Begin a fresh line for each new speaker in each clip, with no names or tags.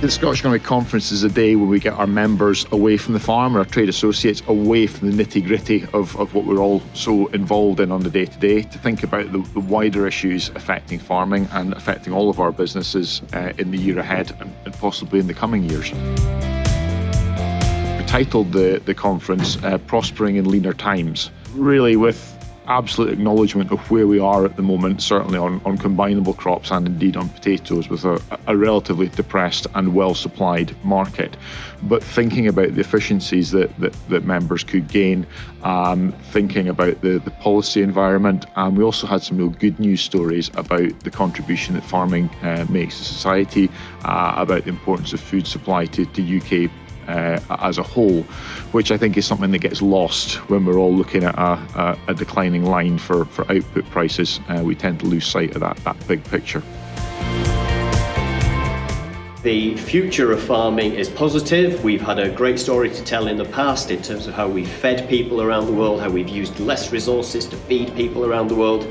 The Scottish Agronomy Conference is a day where we get our members away from the farm, our trade associates away from the nitty-gritty of what we're all so involved in on the day-to-day, to think about the wider issues affecting farming and affecting all of our businesses in the year ahead and possibly in the coming years. We titled the conference Prospering in Leaner Times, really with absolute acknowledgement of where we are at the moment, certainly on combinable crops and indeed on potatoes, with a relatively depressed and well-supplied market. But thinking about the efficiencies that members could gain, thinking about the policy environment, and we also had some real good news stories about the contribution that farming makes to society, about the importance of food supply to UK as a whole, which I think is something that gets lost when we're all looking at a declining line for output prices. We tend to lose sight of that big picture.
The future of farming is positive. We've had a great story to tell in the past in terms of how we've fed people around the world, how we've used less resources to feed people around the world.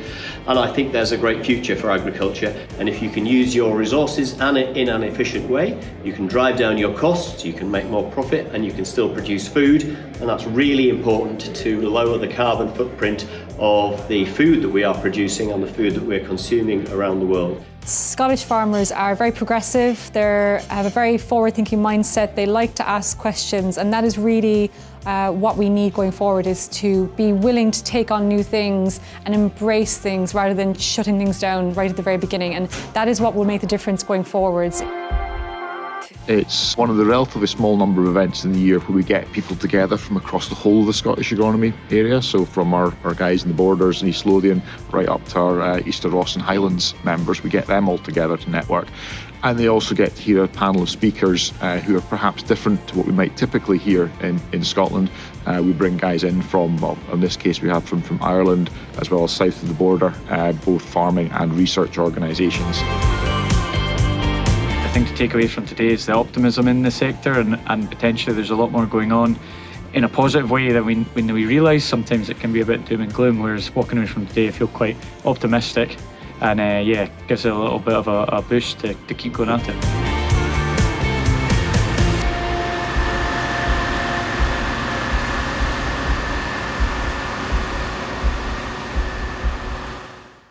And I think there's a great future for agriculture. And if you can use your resources in an efficient way, you can drive down your costs, you can make more profit, and you can still produce food. And that's really important to lower the carbon footprint of the food that we are producing and the food that we're consuming around the world.
Scottish farmers are very progressive, they have a very forward-thinking mindset, they like to ask questions, and that is really what we need going forward, is to be willing to take on new things and embrace things rather than shutting things down right at the very beginning, and that is what will make the difference going forwards.
It's one of the relatively small number of events in the year where we get people together from across the whole of the Scottish agronomy area. So from our guys in the Borders in East Lothian right up to our Easter Ross and Highlands members, we get them all together to network. And they also get to hear a panel of speakers who are perhaps different to what we might typically hear in Scotland. We bring guys in from, well, in this case we have from Ireland as well as south of the border, both farming and research organisations.
I think to take away from today is the optimism in the sector, and potentially there's a lot more going on in a positive way that when we realise sometimes it can be a bit doom and gloom, whereas walking away from today I feel quite optimistic and gives it a little bit of a boost to keep going at it.